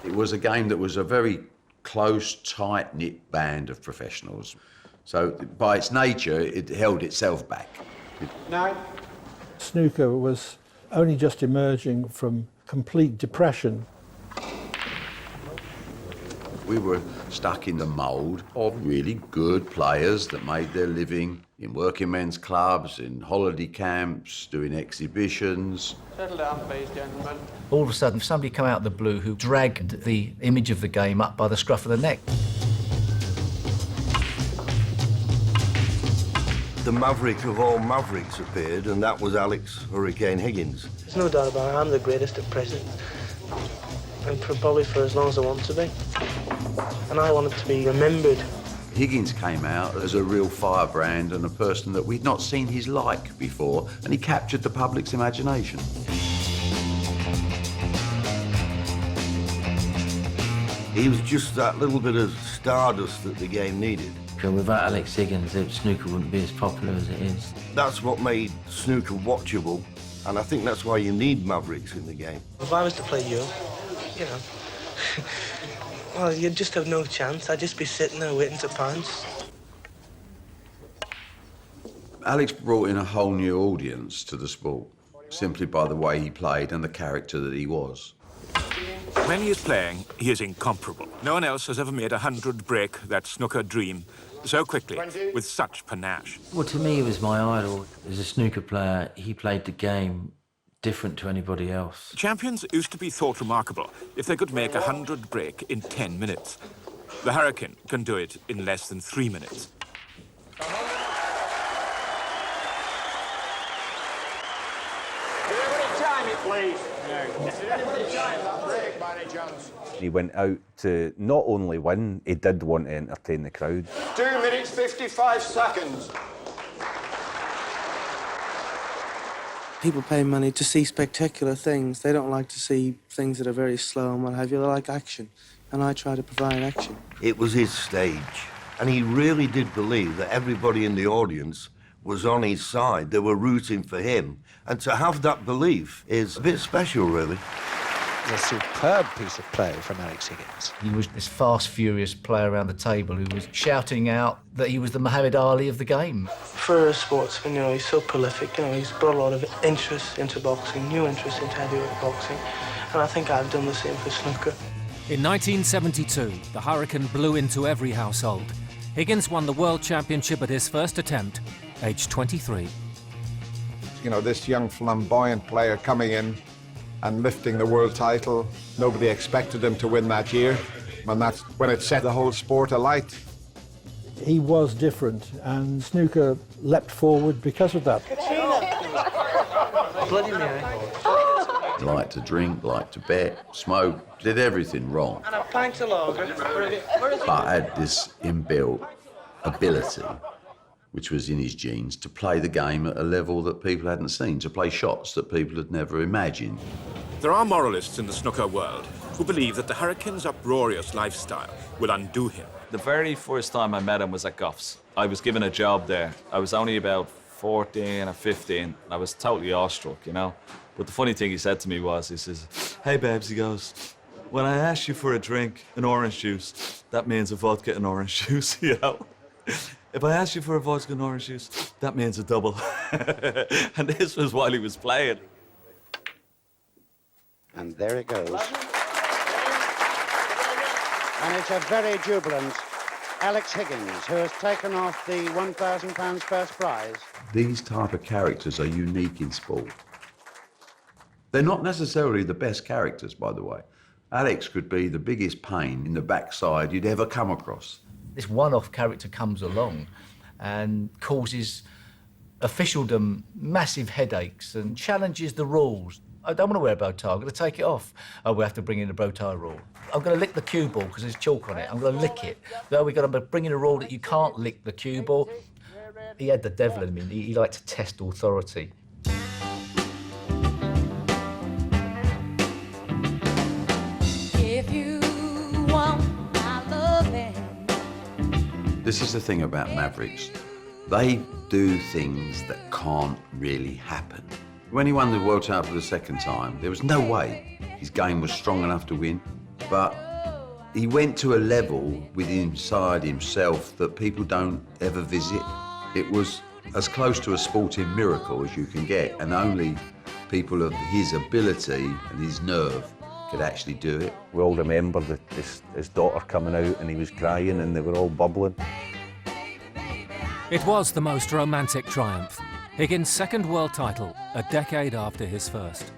It was a game that was a very close, tight-knit band of professionals. So by its nature, it held itself back. No. Snooker was only just emerging from complete depression. We were stuck in the mould of really good players that made their living in working men's clubs, in holiday camps, doing exhibitions. Settle down, please, gentlemen. All of a sudden, somebody come out of the blue who dragged the image of the game up by the scruff of the neck. The maverick of all mavericks appeared, and that was Alex Hurricane Higgins. There's no doubt about it, I'm the greatest at present. And probably for as long as I want to be. And I want it to be remembered. Higgins came out as a real firebrand and a person that we'd not seen his like before, and he captured the public's imagination. He was just that little bit of stardust that the game needed. Without Alex Higgins, snooker wouldn't be as popular as it is. That's what made snooker watchable, and I think that's why you need mavericks in the game. If I was to play you know, well, you'd just have no chance. I'd just be sitting there waiting to pounce. Alex brought in a whole new audience to the sport, simply by the way he played and the character that he was. When he is playing, he is incomparable. No one else has ever made 100 break that snooker dream so quickly, with such panache. Well, to me, he was my idol. As a snooker player, he played the game different to anybody else. Champions used to be thought remarkable if they could make 100 break in 10 minutes. The Hurricane can do it in less than 3 minutes. He went out to not only win, he did want to entertain the crowd. 2 minutes, 55 seconds. People pay money to see spectacular things. They don't like to see things that are very slow and what have you. They like action, and I try to provide action. It was his stage, and he really did believe that everybody in the audience was on his side. They were rooting for him, and to have that belief is a bit special, really. A superb piece of play from Alex Higgins. He was this fast, furious player around the table who was shouting out that he was the Muhammad Ali of the game. For a sportsman, you know, he's so prolific. You know, he's brought a lot of interest into boxing, new interest into heavyweight boxing, and I think I've done the same for snooker. In 1972, the Hurricane blew into every household. Higgins won the World Championship at his first attempt, aged 23. You know, this young flamboyant player coming in and lifting the world title. Nobody expected him to win that year, and that's when it set the whole sport alight. He was different, and snooker leapt forward because of that. Bloody Mary. He liked to drink, liked to bet, smoke, did everything wrong. And a pint of lager. But had this inbuilt ability, which was in his genes, to play the game at a level that people hadn't seen, to play shots that people had never imagined. There are moralists in the snooker world who believe that the Hurricane's uproarious lifestyle will undo him. The very first time I met him was at Goffs. I was given a job there. I was only about 14 or 15, and I was totally awestruck, you know. But the funny thing he said to me was, he says, "Hey, babes," he goes, "when I ask you for a drink, an orange juice, that means a vodka and orange juice, you know? If I ask you for a vodka and orange juice, that means a double." And this was while he was playing. And there it goes. And it's a very jubilant Alex Higgins, who has taken off the £1,000 first prize. These type of characters are unique in sport. They're not necessarily the best characters, by the way. Alex could be the biggest pain in the backside you'd ever come across. This one-off character comes along and causes officialdom massive headaches and challenges the rules. I don't want to wear a bow tie, I'm going to take it off. Oh, we have to bring in a bow tie rule. I'm going to lick the cue ball because there's chalk on it. I'm going to lick it. No, we've got to bring in a rule that you can't lick the cue ball. He had the devil in him. He liked to test authority. If you want my loving. This is the thing about Mavericks. They do things that can't really happen. When he won the World Title for the second time, there was no way his game was strong enough to win. but he went to a level within inside himself that people don't ever visit. It was as close to a sporting miracle as you can get, and only people of his ability and his nerve could actually do it. We all remember his daughter coming out and he was crying and they were all bubbling. It was the most romantic triumph. Higgins' second world title, a decade after his first.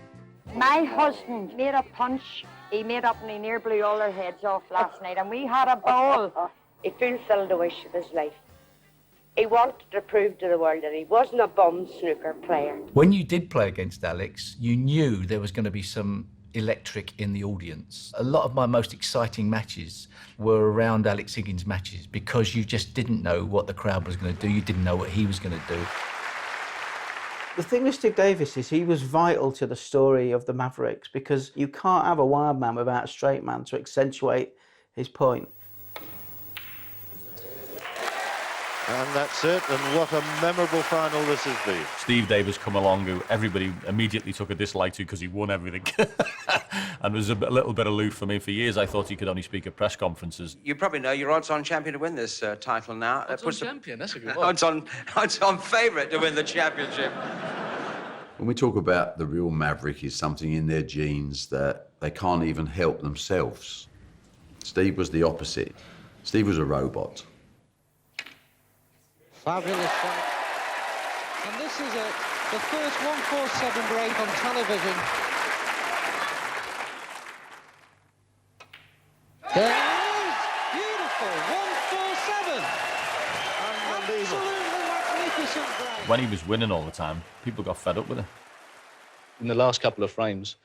My husband made a punch. He made up and he near blew all our heads off last night, and we had a ball. He fulfilled the wish of his life. He wanted to prove to the world that he wasn't a bum snooker player. When you did play against Alex, you knew there was going to be some electric in the audience. A lot of my most exciting matches were around Alex Higgins matches because you just didn't know what the crowd was going to do. You didn't know what he was going to do. The thing with Steve Davis is he was vital to the story of the Mavericks because you can't have a wild man without a straight man to accentuate his point. And that's it, and what a memorable final this has been. Steve Davis come along, who everybody immediately took a dislike to because he won everything. And was a little bit aloof for me. For years, I thought he could only speak at press conferences. You probably know you're odds-on champion to win this title now. Odds-on champion, that's a good one. Odds-on favourite to win the championship. When we talk about the real Maverick is something in their genes that they can't even help themselves. Steve was the opposite. Steve was a robot. Fabulous shot. And this is the first 147 break on television. There it is! Beautiful! 147! Absolutely magnificent break. When he was winning all the time, people got fed up with it. In the last couple of frames,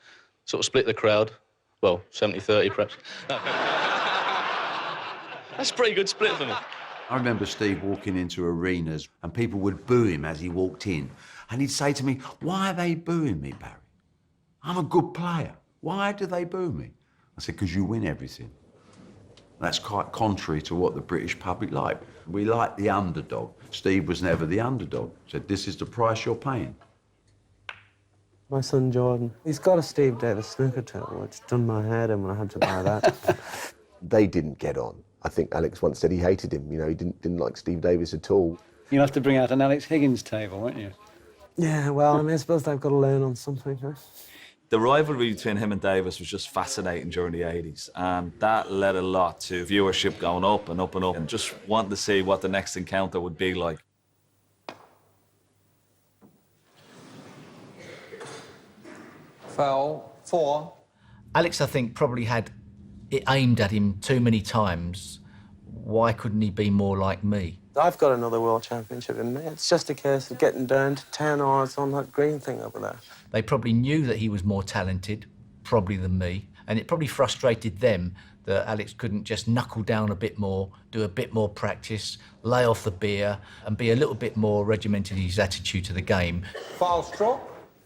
sort of split the crowd. Well, 70-30 perhaps. That's a pretty good split for me. I remember Steve walking into arenas and people would boo him as he walked in. And he'd say to me, "Why are they booing me, Barry? I'm a good player. Why do they boo me?" I said, "Because you win everything." That's quite contrary to what the British public like. We like the underdog. Steve was never the underdog. He said, "This is the price you're paying." My son Jordan, he's got a Steve Davis snooker table, which done my head in when I had to buy that. They didn't get on. I think Alex once said he hated him. You know, he didn't like Steve Davis at all. You'll have to bring out an Alex Higgins table, won't you? Yeah, well, I mean, I suppose they've got to learn on something, huh? The rivalry between him and Davis was just fascinating during the 80s, and that led a lot to viewership going up and up and up, and just wanting to see what the next encounter would be like. Foul 4. Alex, I think, probably had it aimed at him too many times. Why couldn't he be more like me? I've got another world championship in me. It's just a case of getting down to 10 odds on that green thing over there. They probably knew that he was more talented, probably, than me, and it probably frustrated them that Alex couldn't just knuckle down a bit more, do a bit more practice, lay off the beer, and be a little bit more regimented in his attitude to the game. Foul stroke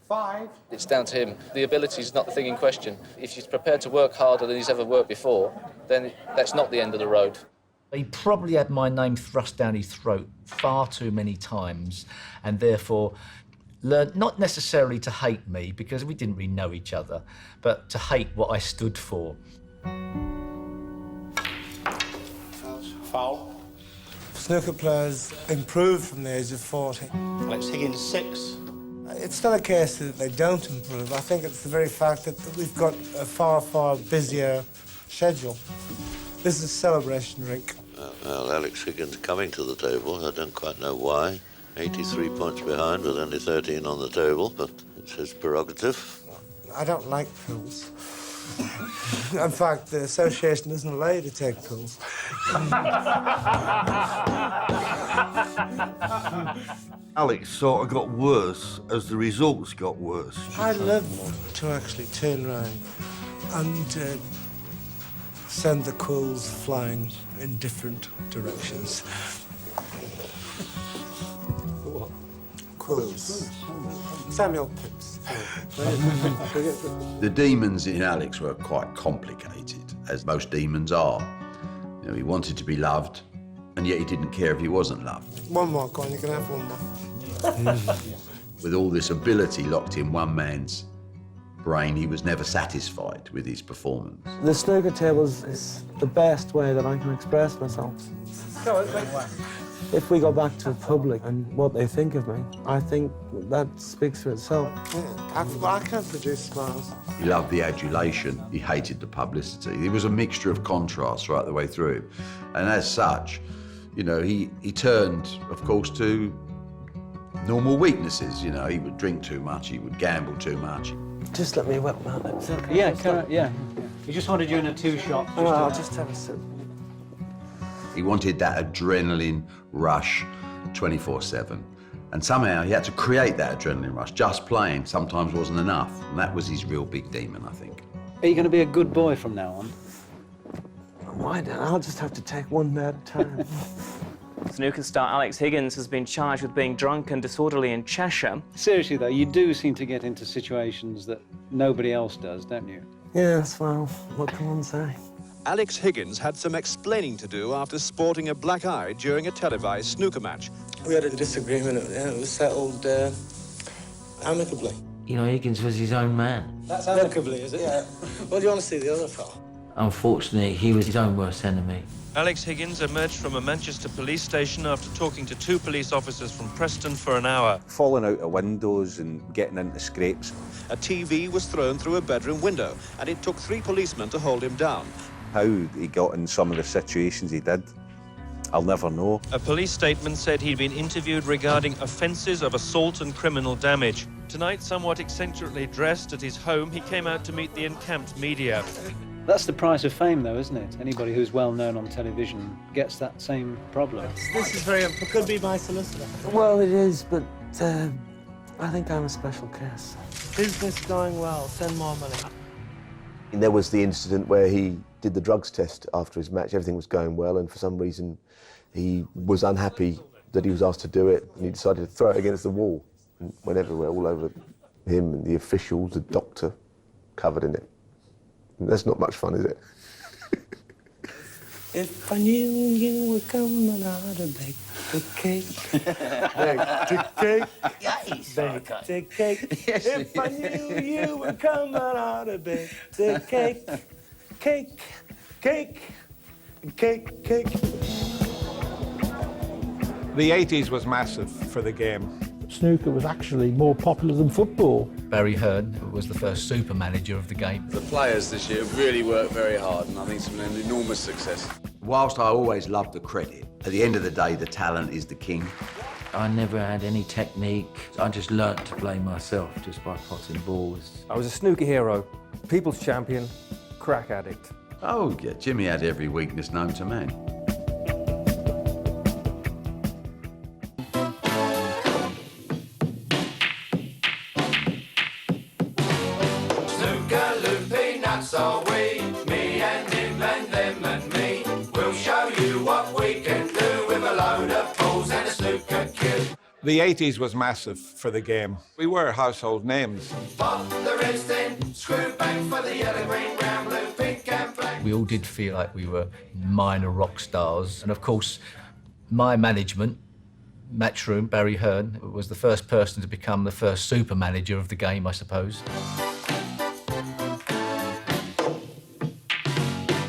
5. It's down to him. The ability is not the thing in question. If he's prepared to work harder than he's ever worked before, then that's not the end of the road. He probably had my name thrust down his throat far too many times, and therefore learned not necessarily to hate me, because we didn't really know each other, but to hate what I stood for. Foul. Snooker players improve from the age of 40. Alex Higgins 6. It's not a case that they don't improve. I think it's the very fact that we've got a far, far busier schedule. This is a celebration rink. Well, Alex Higgins coming to the table. I don't quite know why. 83 points behind with only 13 on the table, but it's his prerogative. I don't like pills. In fact, the association doesn't allow you to take pills. Alex sort of got worse as the results got worse. I'd love to actually turn around and send the quills flying in different directions. What? Quills. Samuel Pepys. The demons in Alex were quite complicated, as most demons are. You know, he wanted to be loved, and yet he didn't care if he wasn't loved. One more, go on, you can have one more. With all this ability locked in one man's brain, he was never satisfied with his performance. The snooker table is the best way that I can express myself. If we go back to the public and what they think of me, I think that speaks for itself. I can't produce smiles. He loved the adulation, he hated the publicity. He was a mixture of contrasts right the way through. And as such, you know, he turned, of course, to normal weaknesses. You know, he would drink too much, he would gamble too much. Just let me wet my lips. Yeah. He just wanted you in a two-shot. I'll just have a sip. He wanted that adrenaline rush 24/7. And somehow he had to create that adrenaline rush. Just playing sometimes wasn't enough. And that was his real big demon, I think. Are you going to be a good boy from now on? Why don't I'll just have to take one at a time. Snooker star Alex Higgins has been charged with being drunk and disorderly in Cheshire. Seriously, though, you do seem to get into situations that nobody else does, don't you? Yes, well, what can one say? Alex Higgins had some explaining to do after sporting a black eye during a televised snooker match. We had a disagreement, and it was settled amicably. You know, Higgins was his own man. That's amicably, is it? Yeah. What do you want to see the other fella? Unfortunately, he was his own worst enemy. Alex Higgins emerged from a Manchester police station after talking to 2 police officers from Preston for an hour. Falling out of windows and getting into scrapes. A TV was thrown through a bedroom window, and it took 3 policemen to hold him down. How he got in some of the situations he did, I'll never know. A police statement said he'd been interviewed regarding offences of assault and criminal damage. Tonight, somewhat eccentrically dressed at his home, he came out to meet the encamped media. That's the price of fame, though, isn't it? Anybody who's well known on television gets that same problem. This is very... could be my solicitor. Well, it is, but I think I'm a special case. Business going well. Send more money. And there was the incident where he did the drugs test after his match. Everything was going well, and for some reason he was unhappy that he was asked to do it, and he decided to throw it against the wall. And went everywhere, all over him and the officials, the doctor, covered in it. And that's not much fun, is it? If I knew you were coming out of bake the cake, bake the cake, bake the cake. If I knew you were coming out of bake the cake, cake, cake, cake, cake. The 80s was massive for the game. Snooker was actually more popular than football. Barry Hearn was the first super manager of the game. The players this year really worked very hard, and I think it's been an enormous success. Whilst I always loved the credit, at the end of the day, the talent is the king. I never had any technique. I just learnt to play myself just by potting balls. I was a snooker hero, people's champion, crack addict. Oh, yeah, Jimmy had every weakness known to man. So we, me and him and them and me, we'll show you what we can do with a load of balls and a snooker cue. The 80s was massive for the game. We were household names. Pop the reds then, screw back for the yellow, green, brown, blue, pink and black. We all did feel like we were minor rock stars. And of course, my management, Matchroom, Barry Hearn, was the first person to become the first super manager of the game, I suppose.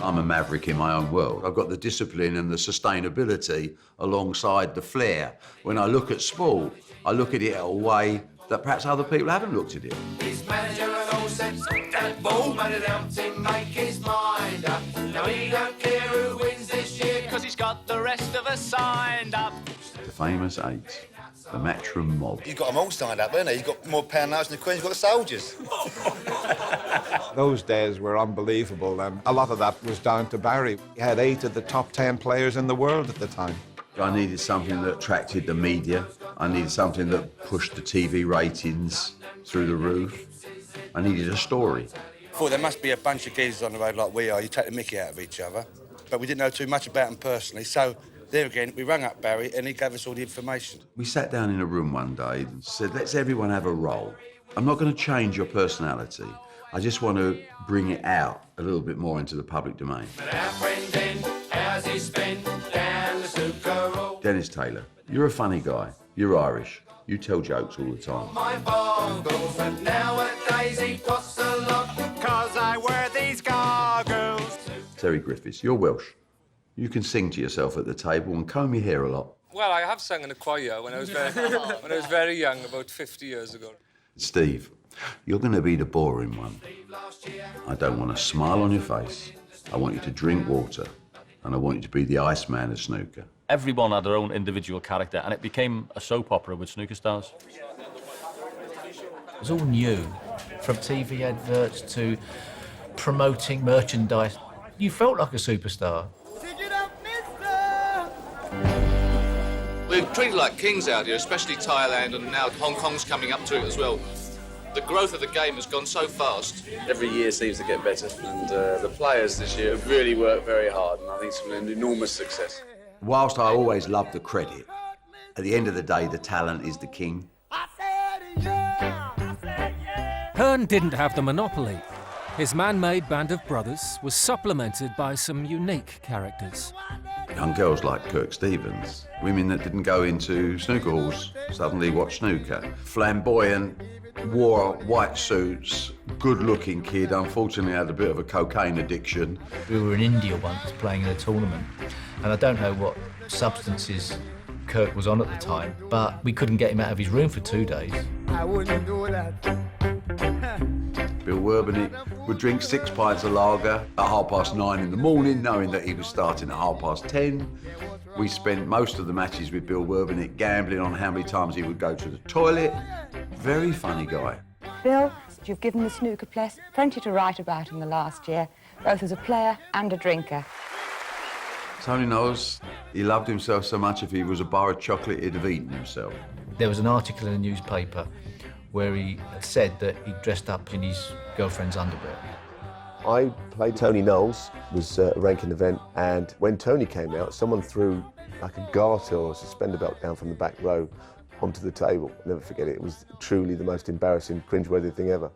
I'm a maverick in my own world. I've got the discipline and the sustainability alongside the flair. When I look at sport, I look at it a way that perhaps other people haven't looked at it. His manager and all said, that ball man had helped him make his mind up. Now he don't care who wins this year, because he's got the rest of us signed up. The famous 8, the Matchroom mob. He's got them all signed up, hasn't he? He's got more pound notes than the Queen, he's got the soldiers. Those days were unbelievable, and a lot of that was down to Barry. He had 8 of the top 10 players in the world at the time. I needed something that attracted the media. I needed something that pushed the TV ratings through the roof. I needed a story. I thought there must be a bunch of geezers on the road like we are. You take the mickey out of each other. But we didn't know too much about them personally, so there again, we rang up Barry and he gave us all the information. We sat down in a room one day and said, let's everyone have a role. I'm not going to change your personality. I just want to bring it out a little bit more into the public domain. Dennis Taylor, you're a funny guy. You're Irish. You tell jokes all the time. My bongles, and nowadays he puts a Terry Griffiths, you're Welsh. You can sing to yourself at the table and comb your hair a lot. Well, I have sung in a choir when I was very young, about 50 years ago. Steve, you're going to be the boring one. I don't want a smile on your face. I want you to drink water, and I want you to be the Iceman of snooker. Everyone had their own individual character, and it became a soap opera with snooker stars. It was all new, from TV adverts to promoting merchandise. You felt like a superstar. We're treated like kings out here, especially Thailand, and now Hong Kong's coming up to it as well. The growth of the game has gone so fast. Every year seems to get better, and the players this year have really worked very hard, and I think it's been an enormous success. Whilst I always love the credit, at the end of the day, the talent is the king. Hearn didn't have the monopoly. His man-made band of brothers was supplemented by some unique characters. Young girls like Kirk Stevens, women that didn't go into snooker halls, suddenly watch snooker. Flamboyant, wore white suits, good-looking kid, unfortunately had a bit of a cocaine addiction. We were in India once playing in a tournament, and I don't know what substances Kirk was on at the time, but we couldn't get him out of his room for 2 days. I wouldn't do that. Bill Werbenick would drink 6 pints of lager at 9:30 in the morning, knowing that he was starting at 10:30. We spent most of the matches with Bill Werbenick gambling on how many times he would go to the toilet. Very funny guy. Bill, you've given the snooker place plenty to write about in the last year, both as a player and a drinker. Tony knows he loved himself so much if he was a bar of chocolate, he'd have eaten himself. There was an article in the newspaper where he said that he dressed up in his girlfriend's underwear. I played Tony Knowles, was a ranking event, and when Tony came out, someone threw like a garter or a suspender belt down from the back row onto the table. I'll never forget it. It was truly the most embarrassing, cringeworthy thing ever.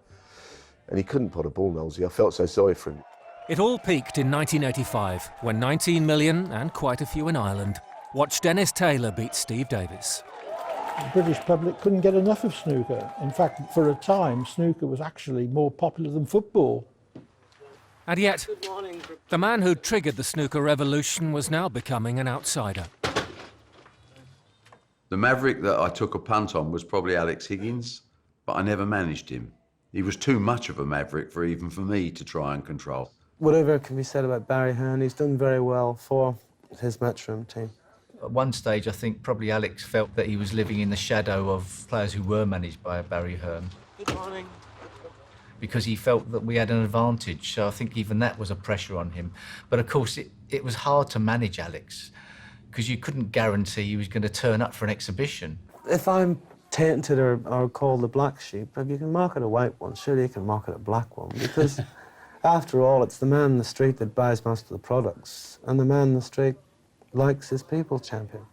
And he couldn't pot a ball, Knowlesy. I felt so sorry for him. It all peaked in 1985, when 19 million, and quite a few in Ireland, watched Dennis Taylor beat Steve Davis. The British public couldn't get enough of snooker. In fact, for a time, snooker was actually more popular than football. And yet, the man who triggered the snooker revolution was now becoming an outsider. The maverick that I took a punt on was probably Alex Higgins, but I never managed him. He was too much of a maverick for even for me to try and control. Whatever can be said about Barry Hearn, he's done very well for his Matchroom team. At one stage, I think probably Alex felt that he was living in the shadow of players who were managed by Barry Hearn. Good morning. Because he felt that we had an advantage, so I think even that was a pressure on him. But of course, it was hard to manage Alex, because you couldn't guarantee he was going to turn up for an exhibition. If I'm tainted or called the black sheep, if you can market a white one, surely you can market a black one, because after all, it's the man in the street that buys most of the products, and the man in the street likes his people's champion.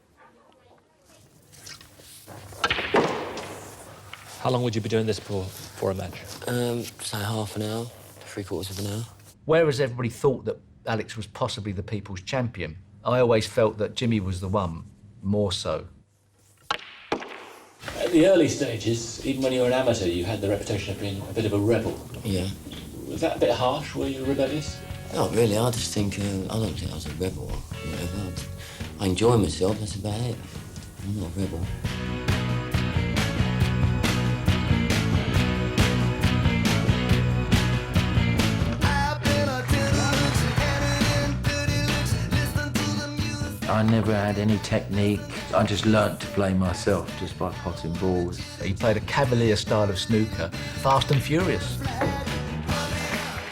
How long would you be doing this for a match? Say half an hour, 3/4 of an hour. Whereas everybody thought that Alex was possibly the people's champion, I always felt that Jimmy was the one, more so. At the early stages, even when you were an amateur, you had the reputation of being a bit of a rebel. Yeah. Was that a bit harsh? Were you rebellious? Not really, I just think, I don't think I was a rebel or whatever. I enjoy myself, that's about it. I'm not a rebel. I never had any technique. I just learnt to play myself just by potting balls. He played a cavalier style of snooker, fast and furious.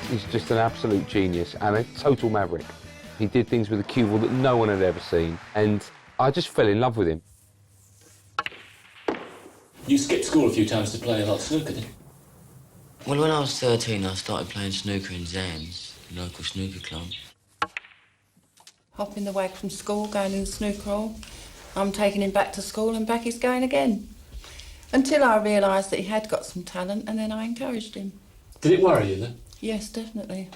He's just an absolute genius and a total maverick. He did things with a cue ball that no one had ever seen, and I just fell in love with him. You skipped school a few times to play a lot of snooker, didn't you? Well, when I was 13, I started playing snooker in Zan's, the local snooker club. Hopping the wag from school, going in the snooker hall. I'm taking him back to school and back he's going again. Until I realised that he had got some talent, and then I encouraged him. Did it worry you then? Yes, definitely.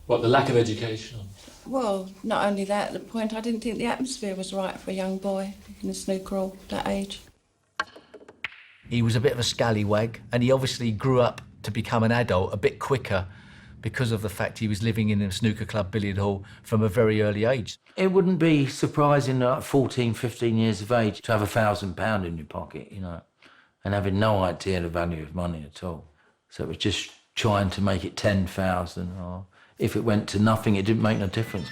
What, the lack of education? Well, not only that, the point I didn't think the atmosphere was right for a young boy in the snooker hall that age. He was a bit of a scallywag, and he obviously grew up to become an adult a bit quicker because of the fact he was living in a snooker club billiard hall from a very early age. It wouldn't be surprising at 14, 15 years of age to have £1,000 in your pocket, you know, and having no idea the value of money at all. So it was just trying to make it 10,000, or if it went to nothing, it didn't make no difference.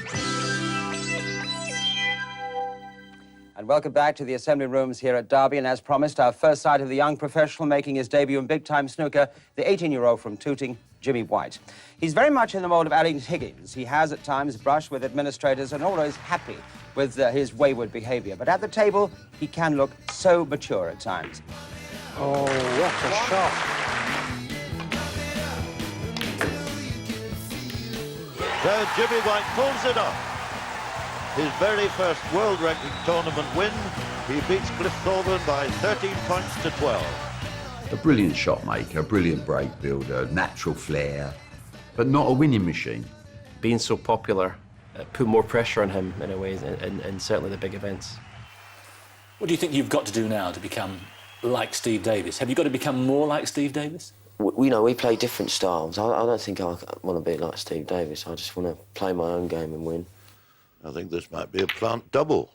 And welcome back to the assembly rooms here at Derby. And as promised, our first sight of the young professional making his debut in big-time snooker, the 18-year-old from Tooting, Jimmy White. He's very much in the mould of Alex Higgins. He has at times brushed with administrators and always happy with his wayward behaviour. But at the table, he can look so mature at times. Oh, what a shot. So Jimmy White pulls it off. His very first world ranking tournament win, he beats Cliff Thorburn by 13 points to 12. A brilliant shot maker, a brilliant break builder, natural flair, but not a winning machine. Being so popular put more pressure on him in a way, in certainly the big events. What do you think you've got to do now to become like Steve Davis? Have you got to become more like Steve Davis? You know, we play different styles. I don't think I want to be like Steve Davis. I just want to play my own game and win. I think this might be a plant double.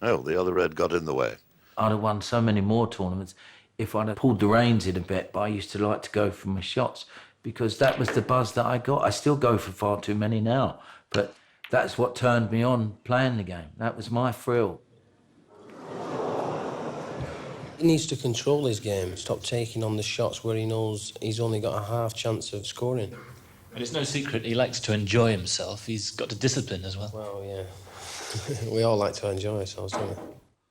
Oh, the other red got in the way. I'd have won so many more tournaments if I'd have pulled the reins in a bit, but I used to like to go for my shots because that was the buzz that I got. I still go for far too many now, but that's what turned me on playing the game. That was my thrill. He needs to control his game, stop taking on the shots where he knows he's only got a half chance of scoring. And it's no secret he likes to enjoy himself. He's got to discipline as well. Well, yeah. We all like to enjoy ourselves, don't we?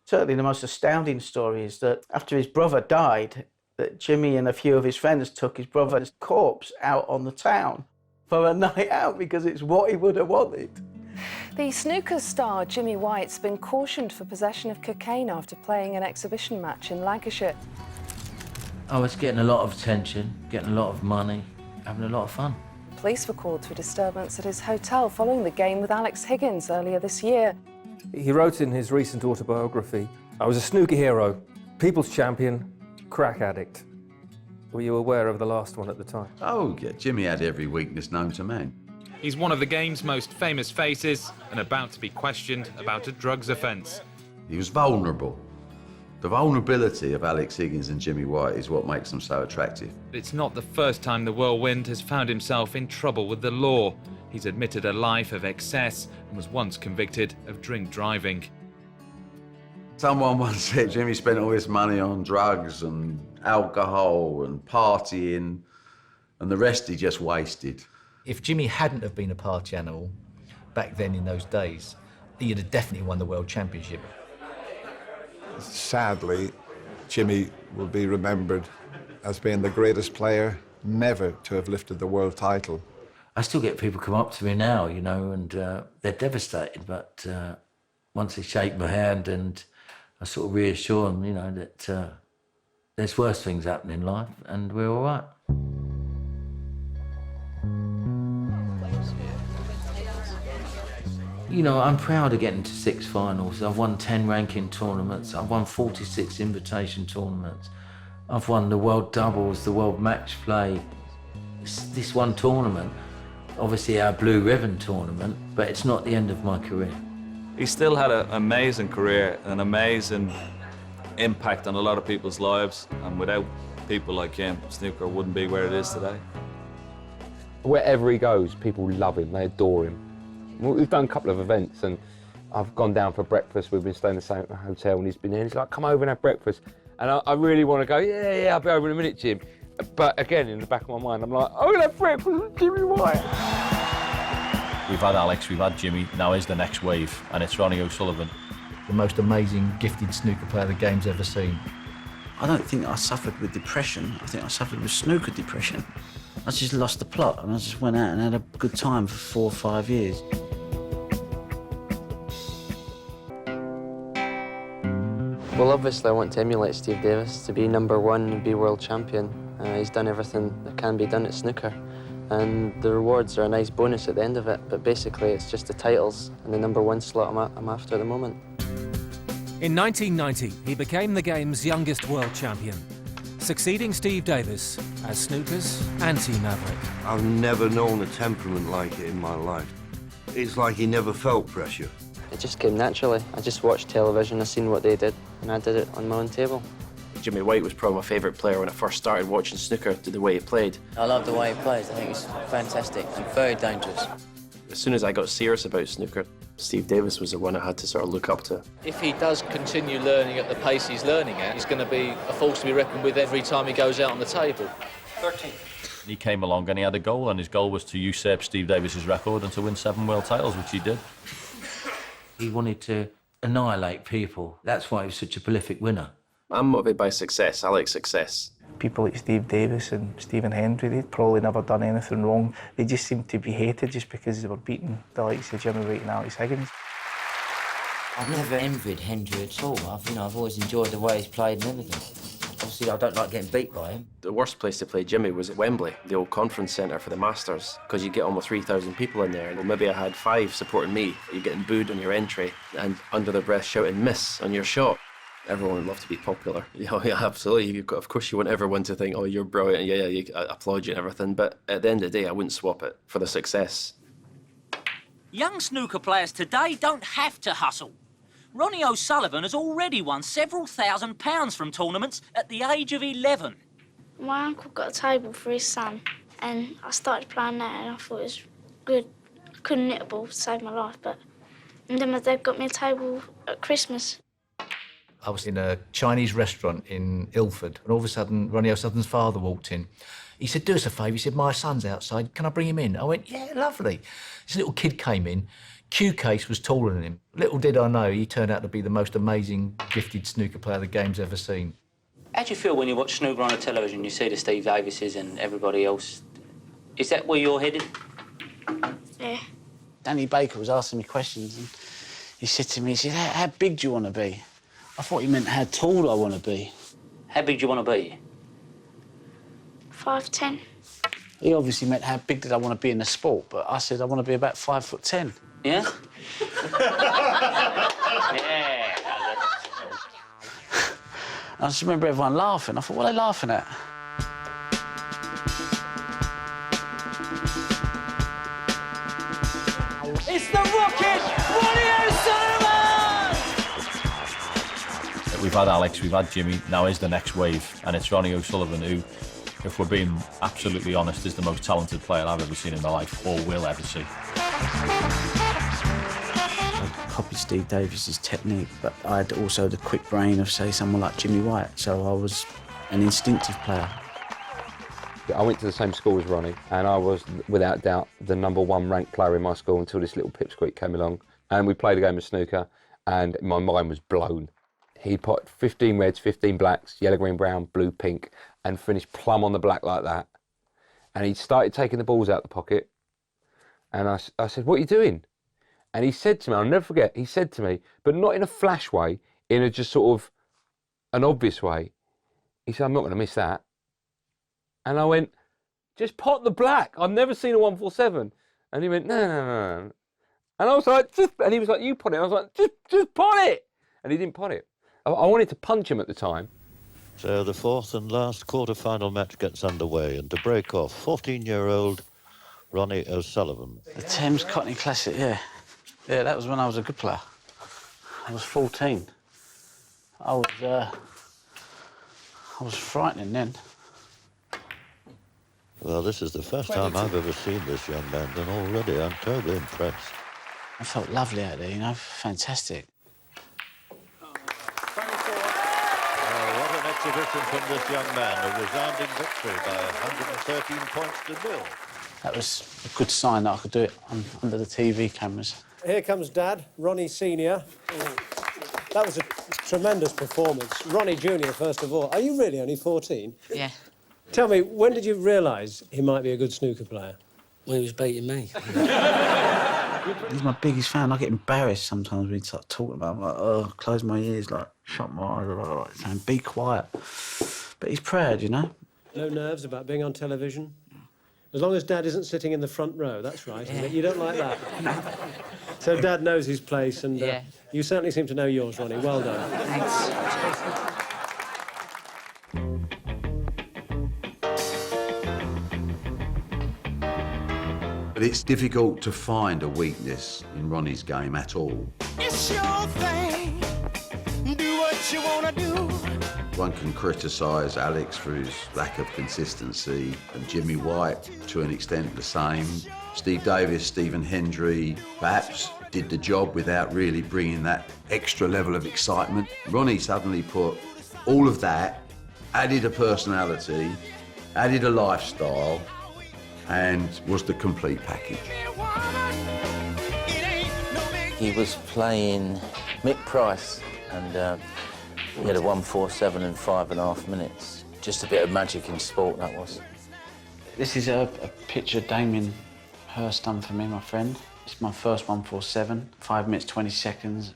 Certainly the most astounding story is that after his brother died, that Jimmy and a few of his friends took his brother's corpse out on the town for a night out because it's what he would have wanted. The snooker star Jimmy White's been cautioned for possession of cocaine after playing an exhibition match in Lancashire. I was getting a lot of attention, getting a lot of money, having a lot of fun. Police were called to a disturbance at his hotel following the game with Alex Higgins earlier this year. He wrote in his recent autobiography, "I was a snooker hero, people's champion, crack addict." Were you aware of the last one at the time? Oh, yeah, Jimmy had every weakness known to man. He's one of the game's most famous faces and about to be questioned about a drugs offence. He was vulnerable. The vulnerability of Alex Higgins and Jimmy White is what makes them so attractive. It's not the first time the whirlwind has found himself in trouble with the law. He's admitted a life of excess and was once convicted of drink driving. Someone once said Jimmy spent all his money on drugs and alcohol and partying, and the rest he just wasted. If Jimmy hadn't have been a party animal back then in those days, he'd have definitely won the World Championship. Sadly, Jimmy will be remembered as being the greatest player never to have lifted the world title. I still get people come up to me now, you know, and they're devastated, but once they shake my hand and I sort of reassure them, you know, that there's worse things happening in life and we're all right. You know, I'm proud of getting to 6 finals. I've won 10 ranking tournaments. I've won 46 invitation tournaments. I've won the world doubles, the world match play. This one tournament, obviously our blue ribbon tournament, but it's not the end of my career. He still had an amazing career, an amazing impact on a lot of people's lives, and without people like him, snooker wouldn't be where it is today. Wherever he goes, people love him, they adore him. We've done a couple of events and I've gone down for breakfast. We've been staying in the same hotel and he's been in. He's like, come over and have breakfast. And I really want to go, yeah, I'll be over in a minute, Jim. But again, in the back of my mind, I'm like, I'm going to have breakfast with Jimmy White. We've had Alex, we've had Jimmy, now is the next wave, and it's Ronnie O'Sullivan. The most amazing, gifted snooker player the game's ever seen. I don't think I suffered with depression. I think I suffered with snooker depression. I just lost the plot and I just went out and had a good time for 4 or 5 years. Well, obviously I want to emulate Steve Davis, to be #1 and be world champion. He's done everything that can be done at snooker. And the rewards are a nice bonus at the end of it, but basically it's just the titles and the #1 slot I'm after at the moment. In 1990, he became the game's youngest world champion. succeeding Steve Davis as snooker's anti-maverick. I've never known a temperament like it in my life. It's like he never felt pressure. It just came naturally. I just watched television, I seen what they did, and I did it on my own table. Jimmy White was probably my favourite player when I first started watching snooker, the way he played. I love the way he plays. I think he's fantastic and very dangerous. As soon as I got serious about snooker, Steve Davis was the one I had to sort of look up to. If he does continue learning at the pace he's learning at, he's going to be a force to be reckoned with every time he goes out on the table. 13. He came along and he had a goal, and his goal was to usurp Steve Davis's record and to win 7 world titles, which he did. He wanted to annihilate people. That's why he was such a prolific winner. I'm motivated by success. I like success. People like Steve Davis and Stephen Hendry, they'd probably never done anything wrong. They just seemed to be hated just because they were beating the likes of Jimmy White and Alex Higgins. I've never envied Hendry at all. I've always enjoyed the way he's played and everything. Obviously, I don't like getting beat by him. The worst place to play Jimmy was at Wembley, the old conference centre for the Masters, because you get almost 3,000 people in there. Well, maybe I had 5 supporting me. You're getting booed on your entry and under their breath shouting miss on your shot. Everyone would love to be popular. Yeah, absolutely. Of course, you want everyone to think, oh, you're brilliant. Yeah, I applaud you and everything. But at the end of the day, I wouldn't swap it for the success. Young snooker players today don't have to hustle. Ronnie O'Sullivan has already won several £1,000s from tournaments at the age of 11. My uncle got a table for his son, and I started playing that, and I thought it was good. I couldn't hit a ball to save my life, and then my dad got me a table at Christmas. I was in a Chinese restaurant in Ilford, and all of a sudden, Ronnie O'Sullivan's father walked in. He said, do us a favour. He said, my son's outside. Can I bring him in? I went, yeah, lovely. This little kid came in. Q Case was taller than him. Little did I know, he turned out to be the most amazing, gifted snooker player the game's ever seen. How do you feel when you watch snooker on the television, you see the Steve Davises and everybody else? Is that where you're headed? Yeah. Danny Baker was asking me questions, and he said to me, he said, how big do you want to be? I thought he meant how tall do I want to be. How big do you want to be? 5'10". He obviously meant how big did I want to be in the sport, but I said I want to be about 5'10". Yeah? Yeah. I just remember everyone laughing. I thought, what are they laughing at? It's the Rocket, Ronnie O'Sullivan! We've had Alex, we've had Jimmy, now is the next wave, and it's Ronnie O'Sullivan who, if we're being absolutely honest, is the most talented player I've ever seen in my life, or will ever see. I copied Steve Davis's technique, but I had also the quick brain of, say, someone like Jimmy White, so I was an instinctive player. I went to the same school as Ronnie, and I was, without doubt, the #1 ranked player in my school until this little pipsqueak came along. And we played a game of snooker, and my mind was blown. He put 15 reds, 15 blacks, yellow, green, brown, blue, pink, and finished plumb on the black like that. And he started taking the balls out the pocket, and I said, what are you doing? And he said to me, I'll never forget, he said to me, but not in a flash way, in a just sort of an obvious way. He said, I'm not going to miss that. And I went, just pot the black. I've never seen a 147. And he went, no. And I was like, and he was like, you pot it. And I was like, just pot it. And he didn't pot it. I wanted to punch him at the time. So the fourth and last quarter-final match gets underway, and to break off, 14-year-old Ronnie O'Sullivan. The Thames Cockney Classic, yeah. Yeah, that was when I was a good player. I was 14. I was frightening then. Well, this is the first time I've ever seen this young man, and already I'm terribly impressed. I felt lovely out there, you know, fantastic. What an exhibition from this young man, a resounding victory by 113 points to 0. That was a good sign that I could do it under the TV cameras. Here comes Dad, Ronnie Senior. That was a tremendous performance. Ronnie Junior, first of all. Are you really only 14? Yeah. Tell me, when did you realise he might be a good snooker player? When he was beating me. He's my biggest fan. I get embarrassed sometimes when he starts talking about him. Like, oh, close my ears, like, shut my eyes, like, saying, be quiet. But he's proud, you know? No nerves about being on television? As long as Dad isn't sitting in the front row, that's right, isn't it? You don't like that? So Dad knows his place, and you certainly seem to know yours, Ronnie. Well done. Thanks. But it's difficult to find a weakness in Ronnie's game at all. It's your thing. Do what you wanna do. One can criticise Alex for his lack of consistency, and Jimmy White, to an extent, the same. Steve Davis, Stephen Hendry, perhaps did the job without really bringing that extra level of excitement. Ronnie suddenly put all of that, added a personality, added a lifestyle, and was the complete package. He was playing Mick Price, and he had a 1:47 in 5.5 minutes. Just a bit of magic in sport, that was. This is a picture Damien Hirst done for me, my friend. It's my first 1:47, 5 minutes, 20 seconds.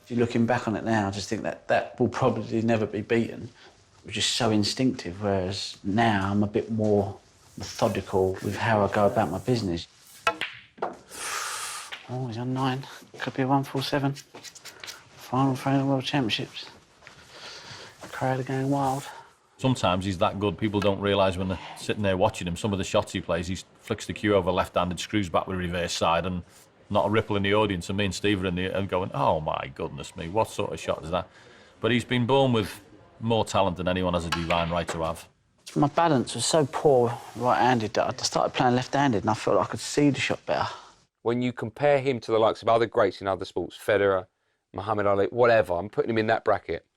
If you're looking back on it now, I just think that will probably never be beaten. It was just so instinctive, whereas now I'm a bit more methodical with how I go about my business. Oh, he's on 9. Could be a 1:47. Final frame of the World Championships. The crowd are going wild. Sometimes he's that good, people don't realise when they're sitting there watching him, some of the shots he plays, he flicks the cue over left-handed, screws back with reverse side, and not a ripple in the audience, and me and Steve are in there and going, oh my goodness me, what sort of shot is that? But he's been born with more talent than anyone has a divine right to have. My balance was so poor right-handed that I started playing left-handed and I felt like I could see the shot better. When you compare him to the likes of other greats in other sports, Federer, Muhammad Ali, whatever, I'm putting him in that bracket.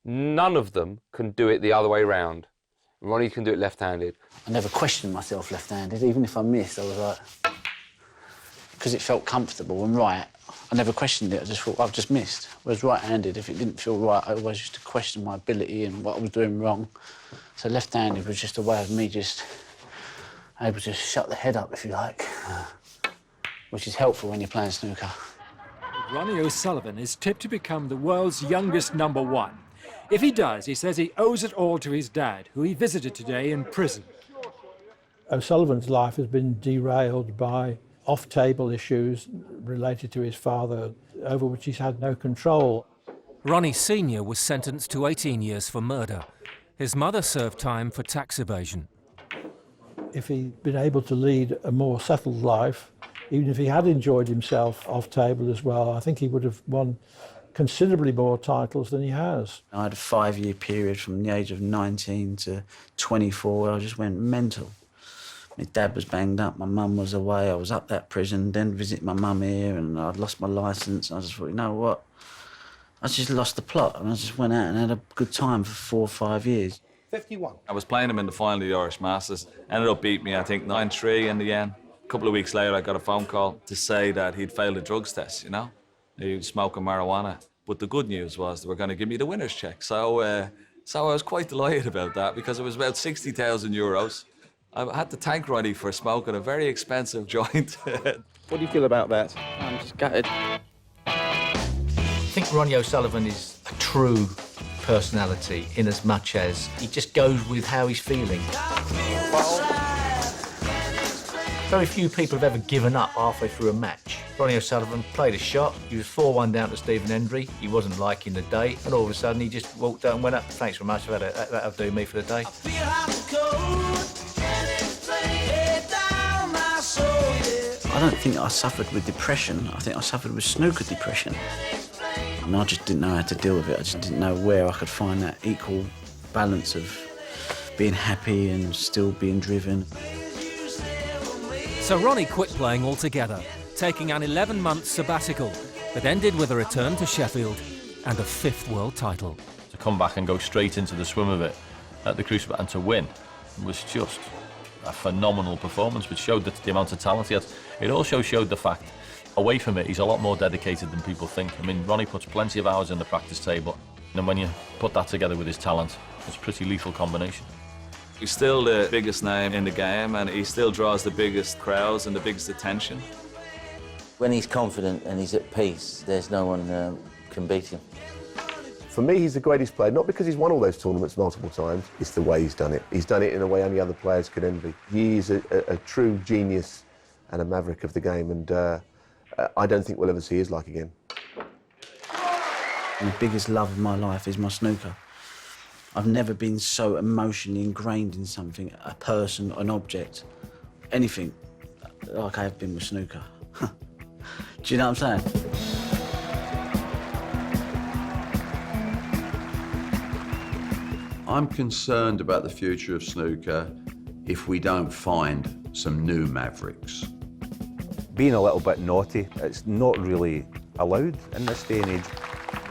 None of them can do it the other way round. Ronnie can do it left-handed. I never questioned myself left-handed. Even if I missed, I was like... Because it felt comfortable and right, I never questioned it. I just thought, I've just missed. Whereas right-handed, if it didn't feel right, I always used to question my ability and what I was doing wrong. So left-handed was just a way of me just able to shut the head up, if you like, which is helpful when you're playing snooker. Ronnie O'Sullivan is tipped to become the world's youngest #1. If he does, he says he owes it all to his dad, who he visited today in prison. O'Sullivan's life has been derailed by off-table issues related to his father, over which he's had no control. Ronnie Sr. was sentenced to 18 years for murder. His mother served time for tax evasion. If he'd been able to lead a more settled life, even if he had enjoyed himself off-table as well, I think he would have won considerably more titles than he has. I had a 5-year period from the age of 19 to 24 where I just went mental. My dad was banged up, my mum was away, I was up that prison, then visit my mum here, and I'd lost my licence. I just thought, you know what? I just lost the plot, and I just went out and had a good time for 4 or 5 years. 51. I was playing him in the final of the Irish Masters, ended up beating me, I think, 9-3 in the end. A couple of weeks later, I got a phone call to say that he'd failed a drugs test, you know? He was smoking marijuana. But the good news was they were going to give me the winner's check. So I was quite delighted about that because it was about 60,000 euros. I had to thank Ronnie for smoking a very expensive joint. What do you feel about that? I'm just gutted. I think Ronnie O'Sullivan is a true personality in as much as he just goes with how he's feeling. Very few people have ever given up halfway through a match. Ronnie O'Sullivan played a shot, he was 4-1 down to Stephen Hendry, he wasn't liking the day, and all of a sudden he just walked out and went up. Thanks very much, that'll do me for the day. I don't think I suffered with depression, I think I suffered with snooker depression. And I just didn't know how to deal with it, I just didn't know where I could find that equal balance of being happy and still being driven. So Ronnie quit playing altogether, taking an 11-month sabbatical that ended with a return to Sheffield and a 5th world title. To come back and go straight into the swim of it at the Crucible and to win was just a phenomenal performance, which showed the amount of talent he had. It also showed the fact, away from it, he's a lot more dedicated than people think. I mean, Ronnie puts plenty of hours in the practice table, and when you put that together with his talent, it's a pretty lethal combination. He's still the biggest name in the game, and he still draws the biggest crowds and the biggest attention. When he's confident and he's at peace, there's no one can beat him. For me, he's the greatest player, not because he's won all those tournaments multiple times, it's the way he's done it. He's done it in a way only other players could envy. He is a true genius and a maverick of the game, and I don't think we'll ever see his like again. And the biggest love of my life is my snooker. I've never been so emotionally ingrained in something, a person, an object, anything. like I have been with snooker. Do you know what I'm saying? I'm concerned about the future of snooker if we don't find some new Mavericks. Being a little bit naughty, it's not really allowed in this day and age.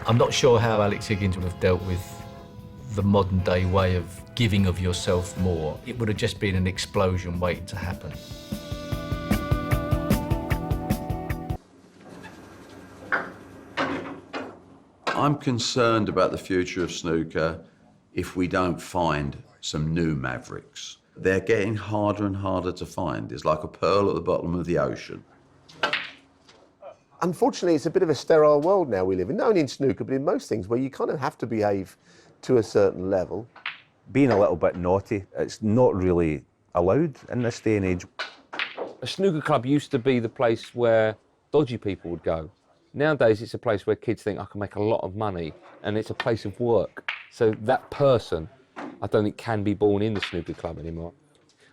I'm not sure how Alex Higgins would have dealt with the modern day way of giving of yourself more. It would have just been an explosion waiting to happen. I'm concerned about the future of snooker if we don't find some new Mavericks. They're getting harder and harder to find. It's like a pearl at the bottom of the ocean. Unfortunately, it's a bit of a sterile world now we live in, not only in snooker, but in most things where you kind of have to behave to a certain level. Being a little bit naughty, it's not really allowed in this day and age. A snooker club used to be the place where dodgy people would go. Nowadays, it's a place where kids think I can make a lot of money, and it's a place of work. So that person, I don't think, can be born in the snooker club anymore.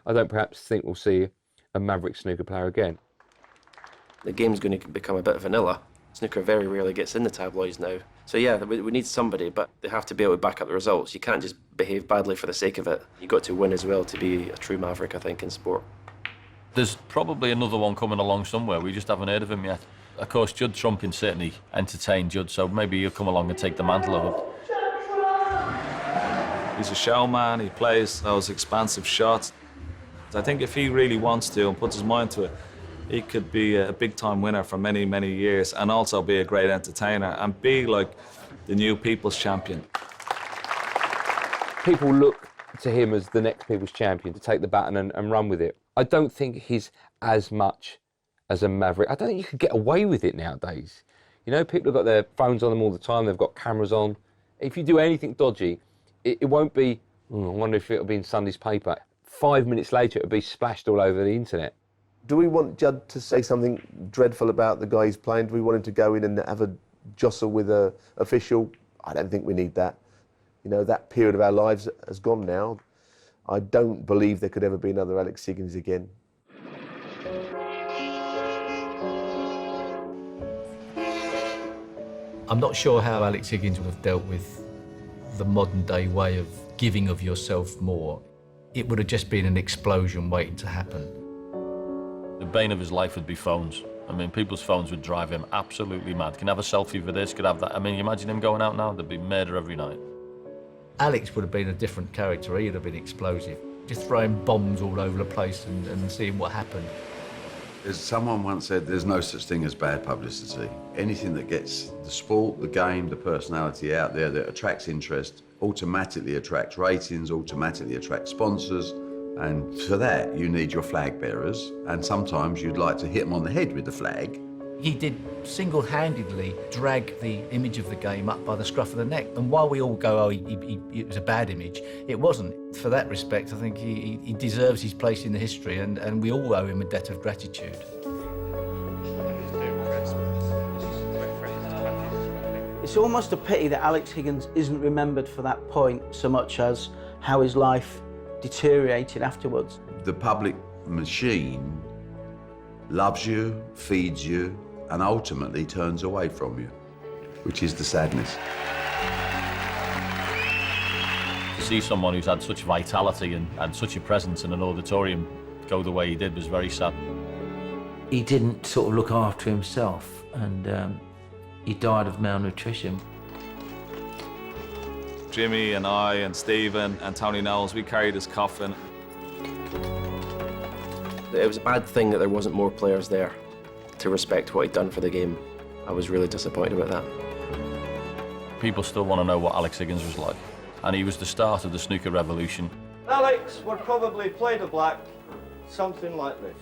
I don't perhaps think we'll see a Maverick snooker player again. The game's going to become a bit vanilla. Snooker very rarely gets in the tabloids now. So yeah, we need somebody, but they have to be able to back up the results. You can't just behave badly for the sake of it. You've got to win as well to be a true Maverick, I think, in sport. There's probably another one coming along somewhere. We just haven't heard of him yet. Of course, Judd Trumping certainly entertained Judd, so maybe he'll come along and take the mantle of it. He's a showman, he plays those expansive shots. I think if he really wants to and puts his mind to it, he could be a big-time winner for many, many years and also be a great entertainer and be like the new people's champion. People look to him as the next people's champion to take the baton and run with it. I don't think he's as much as a Maverick. I don't think you could get away with it nowadays. You know, people have got their phones on them all the time, they've got cameras on. If you do anything dodgy, it won't be, I wonder if it'll be in Sunday's paper. 5 minutes later, it'll be splashed all over the internet. Do we want Judd to say something dreadful about the guy he's playing? Do we want him to go in and have a jostle with an official? I don't think we need that. You know, that period of our lives has gone now. I don't believe there could ever be another Alex Higgins again. I'm not sure how Alex Higgins would have dealt with the modern day way of giving of yourself more. It would have just been an explosion waiting to happen. The bane of his life would be phones. I mean, people's phones would drive him absolutely mad. Can have a selfie for this, could have that. I mean, you imagine him going out now, there'd be murder every night. Alex would have been a different character. He'd have been explosive. Just throwing bombs all over the place and seeing what happened. As someone once said, there's no such thing as bad publicity. Anything that gets the sport, the game, the personality out there that attracts interest automatically attracts ratings, automatically attracts sponsors. And for that, you need your flag bearers. And sometimes you'd like to hit them on the head with the flag. He did single-handedly drag the image of the game up by the scruff of the neck. And while we all go, oh, it was a bad image, it wasn't. For that respect, I think he deserves his place in the history, and we all owe him a debt of gratitude. It's almost a pity that Alex Higgins isn't remembered for that point so much as how his life deteriorated afterwards. The public machine loves you, feeds you, and ultimately turns away from you, which is the sadness. To see someone who's had such vitality and such a presence in an auditorium go the way he did was very sad. He didn't sort of look after himself, and he died of malnutrition. Jimmy and I and Stephen and Tony Knowles, we carried his coffin. It was a bad thing that there wasn't more players there to respect what he'd done for the game. I was really disappointed about that. People still want to know what Alex Higgins was like. And he was the start of the snooker revolution. Alex would probably play the black something like this.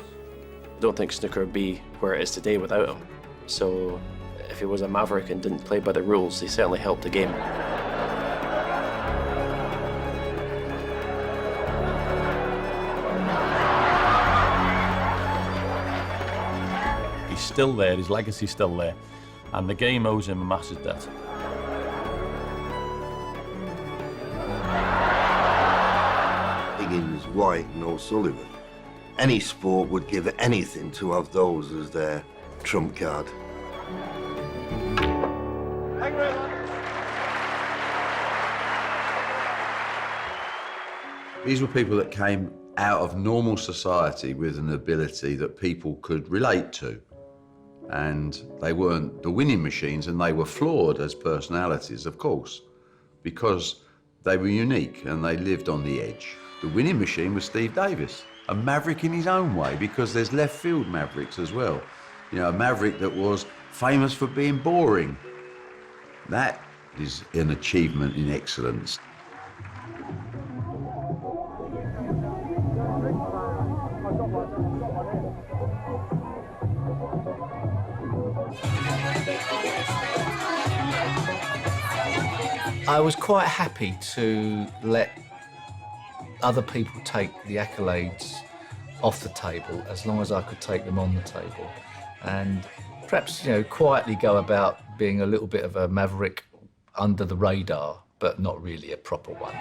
I don't think snooker would be where it is today without him. So if he was a Maverick and didn't play by the rules, he certainly helped the game. He's still there, his legacy's still there, and the game owes him a massive debt. Higgins, White and O'Sullivan, Any sport would give anything to have those as their trump card. These were people that came out of normal society with an ability that people could relate to. And they weren't the winning machines, and they were flawed as personalities, of course, because they were unique and they lived on the edge. The winning machine was Steve Davis, a maverick in his own way, because there's left field mavericks as well. You know, a maverick that was famous for being boring. That is an achievement in excellence. I was quite happy to let other people take the accolades off the table as long as I could take them on the table, and perhaps, you know, quietly go about being a little bit of a maverick under the radar, but not really a proper one.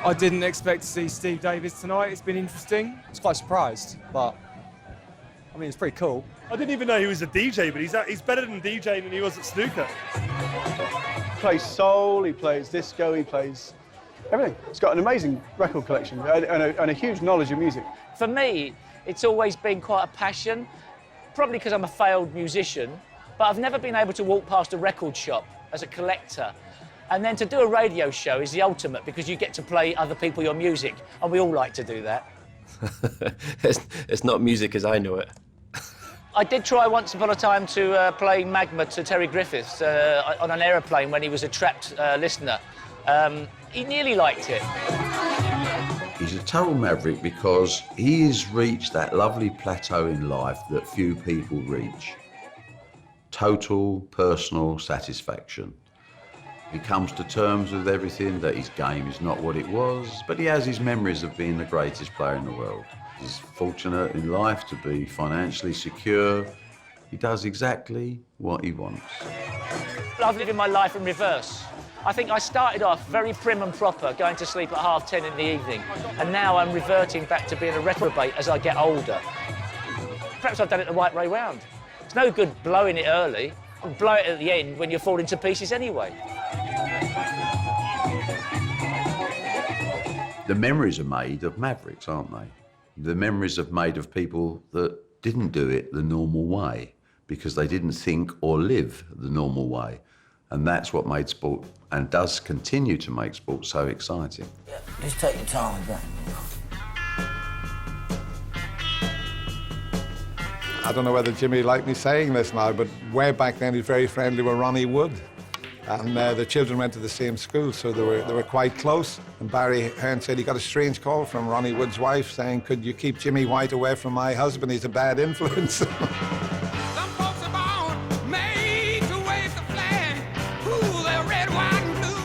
I didn't expect to see Steve Davis tonight. It's been interesting. I was quite surprised, but I mean, it's pretty cool. I didn't even know he was a DJ, but he's better than DJing than he was at snooker. He plays soul, he plays disco, he plays everything. He's got an amazing record collection and a huge knowledge of music. For me, it's always been quite a passion, probably because I'm a failed musician, but I've never been able to walk past a record shop as a collector. And then to do a radio show is the ultimate, because you get to play other people your music, and we all like to do that. It's not music as I know it. I did try once upon a time to play Magma to Terry Griffiths on an aeroplane when he was a trapped listener. He nearly liked it. He's a total maverick because he has reached that lovely plateau in life that few people reach. Total personal satisfaction. He comes to terms with everything, that his game is not what it was, but he has his memories of being the greatest player in the world. He's fortunate in life to be financially secure. He does exactly what he wants. I've lived my life in reverse. I think I started off very prim and proper, going to sleep at 10:30 in the evening, and now I'm reverting back to being a reprobate as I get older. Perhaps I've done it the right way round. It's no good blowing it early, and blow it at the end when you're falling to pieces anyway. The memories are made of mavericks, aren't they? The memories are made of people that didn't do it the normal way because they didn't think or live the normal way. And that's what made sport, and does continue to make sport, so exciting. Yeah, just take your time with that. I don't know whether Jimmy liked me saying this now, but way back then he was very friendly with Ronnie Wood. And the children went to the same school, so they were quite close. And Barry Hearn said he got a strange call from Ronnie Wood's wife saying, "Could you keep Jimmy White away from my husband? He's a bad influence."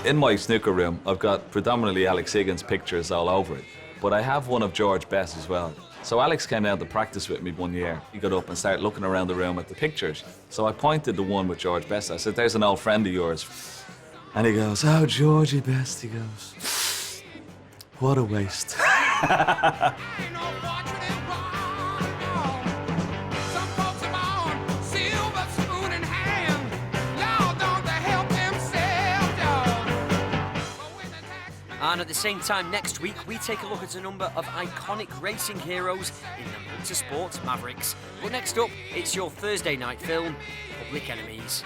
In my snooker room, I've got predominantly Alex Higgins pictures all over it, but I have one of George Best as well. So Alex came down to practice with me one year. He got up and started looking around the room at the pictures. So I pointed to one with George Best. I said, "There's an old friend of yours." And he goes, "Oh, Georgie Best," he goes. "What a waste." And at the same time next week, we take a look at a number of iconic racing heroes in the Motorsport Mavericks. But next up, it's your Thursday night film, Public Enemies.